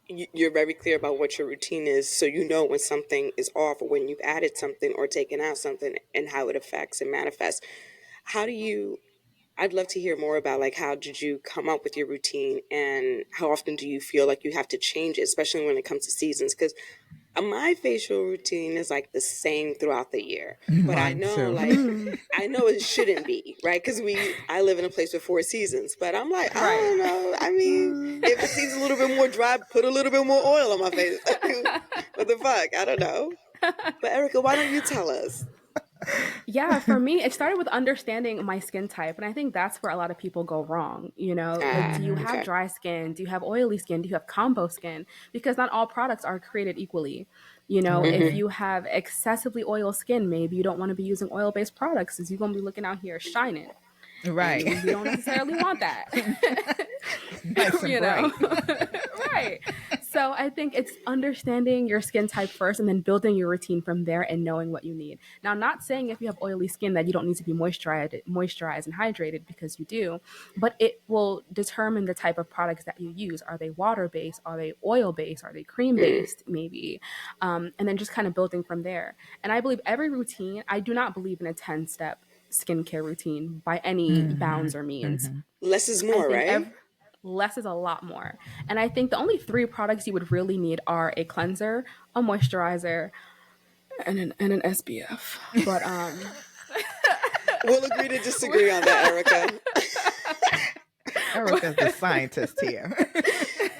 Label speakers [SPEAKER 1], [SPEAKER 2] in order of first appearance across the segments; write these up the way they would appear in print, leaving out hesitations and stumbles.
[SPEAKER 1] you're very clear about what your routine is, so you know when something is off or when you've added something or taken out something and how it affects and manifests. How do you I'd love to hear more about, like, how did you come up with your routine and how often do you feel like you have to change it, especially when it comes to seasons? Because my facial routine is like the same throughout the year, but
[SPEAKER 2] Mine too.
[SPEAKER 1] I know it shouldn't be, right? Because I live in a place with four seasons, but I'm like, I
[SPEAKER 3] Right.
[SPEAKER 1] don't know. I mean, if it seems a little bit more dry, put a little bit more oil on my face. What the fuck? I don't know. But Erica, why don't you tell us?
[SPEAKER 3] Yeah, for me, it started with understanding my skin type. And I think that's where a lot of people go wrong. You know, like, do you have
[SPEAKER 1] Okay.
[SPEAKER 3] dry skin? Do you have oily skin? Do you have combo skin? Because not all products are created equally. You know, if
[SPEAKER 1] Mm-hmm.
[SPEAKER 2] Right.
[SPEAKER 3] you have excessively oil skin, maybe you don't want to be using oil based products because you're going to be looking out here shining.
[SPEAKER 2] Right.
[SPEAKER 3] And we don't necessarily want that.
[SPEAKER 2] Nice and
[SPEAKER 3] You know?
[SPEAKER 2] bright.
[SPEAKER 3] Right. So I think it's understanding your skin type first and then building your routine from there and knowing what you need. Now, not saying if you have oily skin that you don't need to be moisturized and hydrated, because you do, but it will determine the type of products that you use. Are they water based? Are they oil based? Are they cream based? Maybe. And then just kind of building from there. And I believe every routine, I do not believe in a 10-step skincare routine by any bounds or means.
[SPEAKER 1] Less is
[SPEAKER 3] I
[SPEAKER 1] more,
[SPEAKER 3] think
[SPEAKER 1] right?
[SPEAKER 3] less is a lot more. And I think the only three products you would really need are a cleanser, a moisturizer, and an SPF. But
[SPEAKER 1] We'll agree to disagree on that, Erica.
[SPEAKER 2] Erica's the scientist here.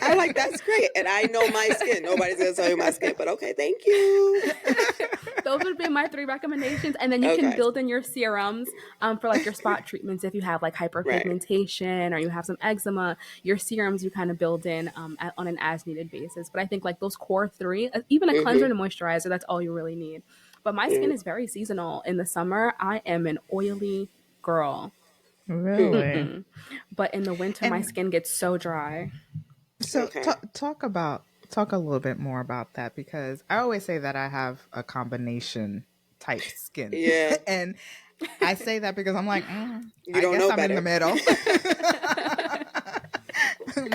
[SPEAKER 1] I'm like, that's great. And I know my skin. Nobody's going to tell you my skin, but okay, thank you.
[SPEAKER 3] those would be my three recommendations. And then you can
[SPEAKER 1] Okay.
[SPEAKER 3] build in your serums for like your spot treatments. If you have like
[SPEAKER 1] Right.
[SPEAKER 3] hyperpigmentation or you have some eczema, your serums you kind of build in on an as needed basis. But I think like those core three, even a cleanser
[SPEAKER 1] Mm-hmm.
[SPEAKER 3] and a moisturizer, that's all you really need. But my skin
[SPEAKER 1] Mm-hmm.
[SPEAKER 3] is very seasonal. In the summer, I am an oily girl.
[SPEAKER 2] Really?
[SPEAKER 3] But in the winter, my
[SPEAKER 2] And
[SPEAKER 3] skin gets so dry.
[SPEAKER 2] so
[SPEAKER 1] Okay.
[SPEAKER 2] talk a little bit more about that, because I always say that I have a combination type skin.
[SPEAKER 1] Yeah.
[SPEAKER 2] And I say that because I'm like,
[SPEAKER 1] You
[SPEAKER 2] I
[SPEAKER 1] don't
[SPEAKER 2] guess
[SPEAKER 1] know
[SPEAKER 2] I'm in the
[SPEAKER 1] better.
[SPEAKER 2] middle.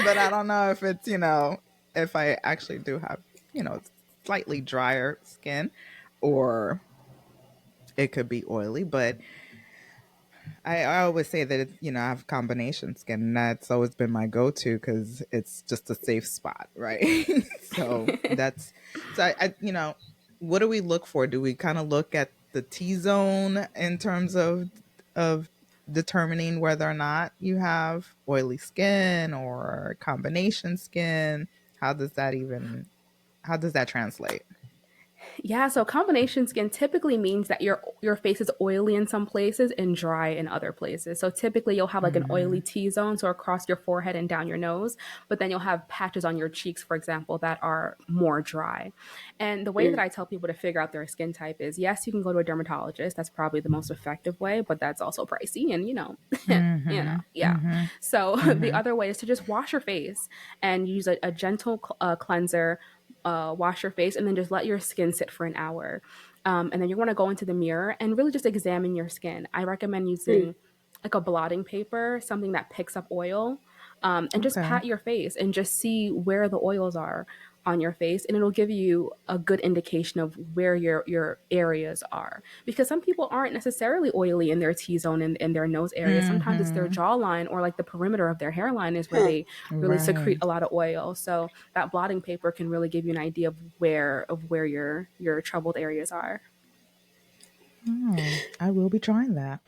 [SPEAKER 2] But I don't know if it's, if I actually do have, slightly drier skin, or it could be oily. But I always say that, I have combination skin, and that's always been my go-to because it's just a safe spot, right? so that's, what do we look for? Do we kind of look at the T-zone in terms of determining whether or not you have oily skin or combination skin? How does that even, how does that translate?
[SPEAKER 3] Yeah, so combination skin typically means that your face is oily in some places and dry in other places. So typically you'll have like an oily T-zone, so across your forehead and down your nose, but then you'll have patches on your cheeks, for example, that are more dry. And the way that
[SPEAKER 1] Mm.
[SPEAKER 3] I tell people to figure out their skin type is, yes, you can go to a dermatologist. That's probably the most effective way, but that's also pricey and yeah. So the other way is to just wash your face and use a gentle cleanser, wash your face, and then just let your skin sit for an hour. And then you want to go into the mirror and really just examine your skin. I recommend
[SPEAKER 1] Mm.
[SPEAKER 3] using like a blotting paper, something that picks up oil, and just
[SPEAKER 2] Okay.
[SPEAKER 3] pat your face and just see where the oils are on your face, and it'll give you a good indication of where your areas are, because some people aren't necessarily oily in their T-zone and in their nose area. Sometimes it's their
[SPEAKER 2] Mm-hmm.
[SPEAKER 3] jawline or like the perimeter of their hairline is where
[SPEAKER 1] Huh.
[SPEAKER 3] they really secrete
[SPEAKER 2] Right.
[SPEAKER 3] a lot of oil. So that blotting paper can really give you an idea of where your troubled areas are.
[SPEAKER 2] Oh, I will be trying that.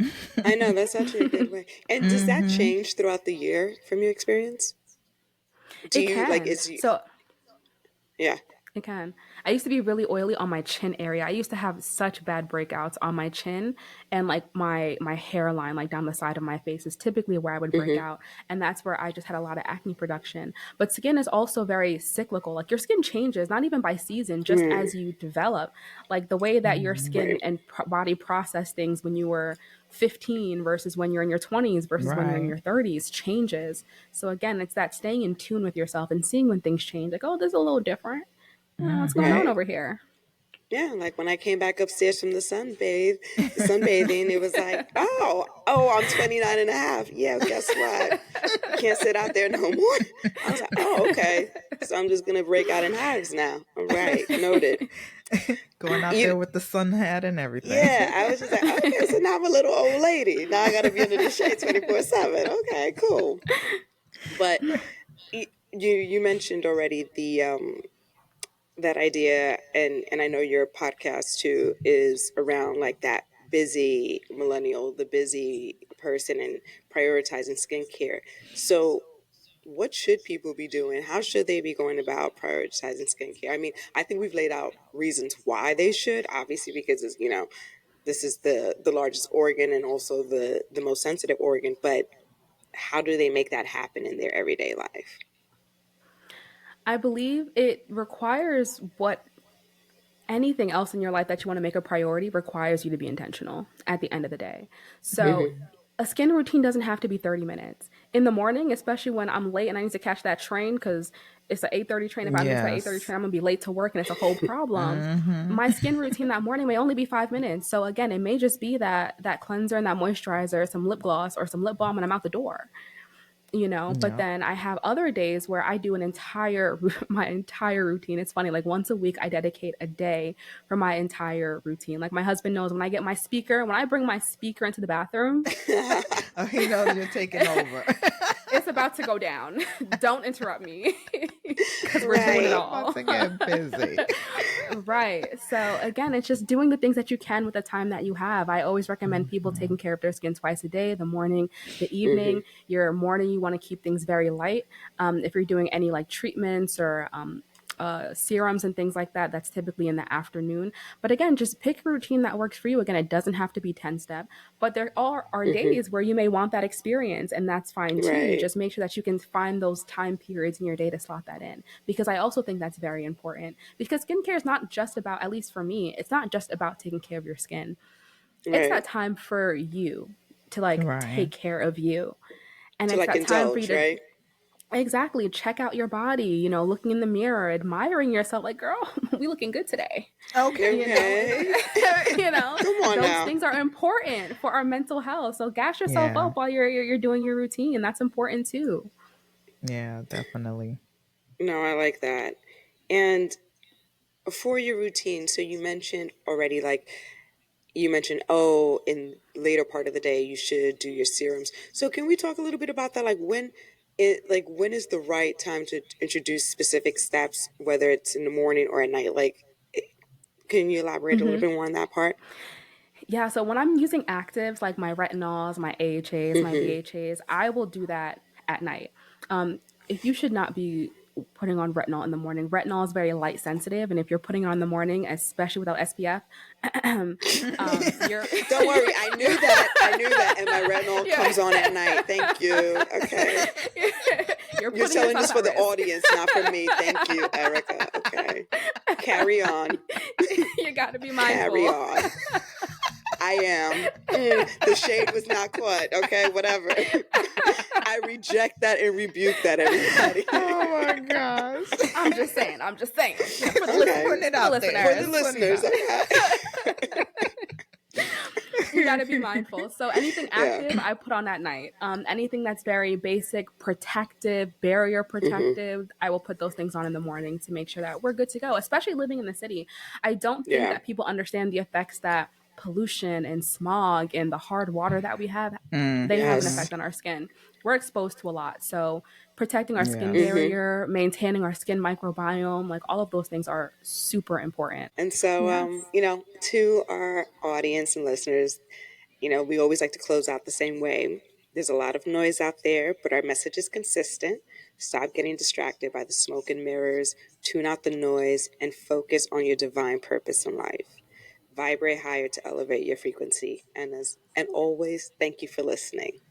[SPEAKER 1] I know that's actually a good way. And does that
[SPEAKER 2] Mm-hmm.
[SPEAKER 1] change throughout the year from your experience? Do
[SPEAKER 3] It
[SPEAKER 1] you like
[SPEAKER 3] can.
[SPEAKER 1] is you
[SPEAKER 3] So
[SPEAKER 1] yeah.
[SPEAKER 3] it can. I used to be really oily on my chin area. I used to have such bad breakouts on my chin, and like my hairline, like down the side of my face, is typically where I would break
[SPEAKER 1] Mm-hmm.
[SPEAKER 3] out, and that's where I just had a lot of acne production. But skin is also very cyclical. Like your skin changes, not even by season, just
[SPEAKER 1] Mm.
[SPEAKER 3] as you develop. Like the way that your skin
[SPEAKER 1] Right.
[SPEAKER 3] and body process things when you were 15 versus when you're in your 20s versus when you're in
[SPEAKER 2] Right.
[SPEAKER 3] your 30s changes. So again, it's that staying in tune with yourself and seeing when things change. Like, oh, this is a little different. What's going on
[SPEAKER 2] Mm-hmm.
[SPEAKER 1] Right.
[SPEAKER 3] over here?
[SPEAKER 1] Yeah, like when I came back upstairs from the sunbathing, it was like, oh, I'm 29 and a half. Yeah, guess what? Can't sit out there no more. I was like, oh, okay. So I'm just gonna break out in hives now. All right, noted.
[SPEAKER 2] Going out
[SPEAKER 1] You,
[SPEAKER 2] there with the sun hat and everything.
[SPEAKER 1] yeah, I was just like, okay, so now I'm a little old lady. Now I gotta be under the shade 24/7. Okay, cool. But you mentioned already the that idea, and I know your podcast too is around like that busy millennial, the busy person, and prioritizing skincare. So what should people be doing? How should they be going about prioritizing skincare? I mean, I think we've laid out reasons why they should, obviously, because it's, this is the largest organ and also the most sensitive organ, but how do they make that happen in their everyday life?
[SPEAKER 3] I believe it requires what anything else in your life that you want to make a priority requires you to be intentional at the end of the day. So
[SPEAKER 1] Hmm.
[SPEAKER 3] a skin routine doesn't have to be 30 minutes. In the morning, especially when I'm late and I need to catch that train because it's an 8:30 train. If I miss that 8:30
[SPEAKER 2] Yes.
[SPEAKER 3] train, I'm going to be late to work and it's a whole problem.
[SPEAKER 2] Mm-hmm.
[SPEAKER 3] My skin routine that morning may only be 5 minutes. So again, it may just be that cleanser and that moisturizer, some lip gloss or some lip balm and I'm out the door. But
[SPEAKER 2] Yeah.
[SPEAKER 3] then I have other days where I do my entire routine. It's funny, like once a week I dedicate a day for my entire routine. Like my husband knows when I bring my speaker into the bathroom,
[SPEAKER 2] Oh, he knows you're taking over.
[SPEAKER 3] it's about to go down. Don't interrupt me because we're doing it
[SPEAKER 1] Right.
[SPEAKER 2] About
[SPEAKER 3] all.
[SPEAKER 2] to get busy.
[SPEAKER 3] Right. So again, it's just doing the things that you can with the time that you have. I always recommend people
[SPEAKER 2] Mhm.
[SPEAKER 3] taking care of their skin twice a day, the morning, the
[SPEAKER 1] Hmm.
[SPEAKER 3] evening. Your morning, you want to keep things very light. If you're doing any like treatments or serums and things like that, that's typically in the afternoon. But again, just pick a routine that works for you. Again, it doesn't have to be 10 step, but there are
[SPEAKER 1] Hmm.
[SPEAKER 3] days where you may want that experience, and that's fine too.
[SPEAKER 1] Right.
[SPEAKER 3] Just make sure that you can find those time periods in your day to slot that in, because I also think that's very important. Because skincare is not just about, at least for me, it's not just about taking care of your skin. It's that
[SPEAKER 1] Right.
[SPEAKER 3] time for you to like
[SPEAKER 2] Right.
[SPEAKER 3] take care of you. And
[SPEAKER 1] To
[SPEAKER 3] it's
[SPEAKER 1] like
[SPEAKER 3] that time for you
[SPEAKER 1] indulge,
[SPEAKER 3] to
[SPEAKER 1] right?
[SPEAKER 3] exactly check out your body, looking in the mirror, admiring yourself like, girl, we looking good today.
[SPEAKER 2] Okay.
[SPEAKER 3] You know,
[SPEAKER 1] Okay.
[SPEAKER 3] you know,
[SPEAKER 1] Come on
[SPEAKER 3] those
[SPEAKER 1] now.
[SPEAKER 3] things are important for our mental health. So gas yourself
[SPEAKER 2] Yeah.
[SPEAKER 3] up while you're doing your routine. That's important too.
[SPEAKER 2] Yeah, definitely.
[SPEAKER 1] No, I like that. And for your routine, so you mentioned already, like you mentioned, oh, in later part of the day you should do your serums. So can we talk a little bit about that? When is the right time to introduce specific steps, whether it's in the morning or at night? Can you elaborate a little bit more on that part?
[SPEAKER 3] Yeah, so when I'm using actives like my retinols, my AHAs, my
[SPEAKER 1] Mm-hmm.
[SPEAKER 3] BHAs, I will do that at night. If you should not be putting on retinol in the morning, retinol is very light sensitive, and if you're putting it on in the morning, especially without SPF, you're
[SPEAKER 1] Don't worry, I
[SPEAKER 3] you're
[SPEAKER 1] knew that. I knew that, and my retinol
[SPEAKER 3] yeah.
[SPEAKER 1] comes on at night. Thank you. Okay.
[SPEAKER 3] You're
[SPEAKER 1] You're
[SPEAKER 3] putting
[SPEAKER 1] telling
[SPEAKER 3] yourself
[SPEAKER 1] this
[SPEAKER 3] at
[SPEAKER 1] for the
[SPEAKER 3] risk.
[SPEAKER 1] audience, not for me. Thank you, Erica. Okay. Carry on.
[SPEAKER 3] You got to be
[SPEAKER 1] Carry
[SPEAKER 3] mindful.
[SPEAKER 1] on. I am. The shade was not caught. Okay, whatever. I reject that and rebuke that, everybody.
[SPEAKER 2] Oh my gosh.
[SPEAKER 3] I'm just saying. I'm just saying. For the
[SPEAKER 1] Okay.
[SPEAKER 2] Putting it
[SPEAKER 3] for the
[SPEAKER 2] out there.
[SPEAKER 1] For the
[SPEAKER 3] listeners.
[SPEAKER 2] Putting it
[SPEAKER 1] listeners,
[SPEAKER 2] out
[SPEAKER 1] okay.
[SPEAKER 3] You got to be mindful. So anything
[SPEAKER 1] Yeah.
[SPEAKER 3] active, I put on at night. Anything that's very basic, protective, barrier
[SPEAKER 1] Hmm.
[SPEAKER 3] protective, I will put those things on in the morning to make sure that we're good to go. Especially living in the city, I don't think
[SPEAKER 1] Yeah.
[SPEAKER 3] that people understand the effects that pollution and smog and the hard water that we have,
[SPEAKER 2] there.
[SPEAKER 3] they have an
[SPEAKER 2] Mm-hmm.
[SPEAKER 1] Yes.
[SPEAKER 3] effect on our skin. We're exposed to a lot. So protecting our skin
[SPEAKER 2] Yes.
[SPEAKER 1] Hmm.
[SPEAKER 3] barrier, maintaining our skin microbiome, like all of those things are super important.
[SPEAKER 1] And so,
[SPEAKER 3] Yes.
[SPEAKER 1] to our audience and listeners, we always like to close out the same way. There's a lot of noise out there, but our message is consistent. Stop getting distracted by the smoke and mirrors, tune out the noise, and focus on your divine purpose in life. Vibrate higher to elevate your frequency. And always, thank you for listening.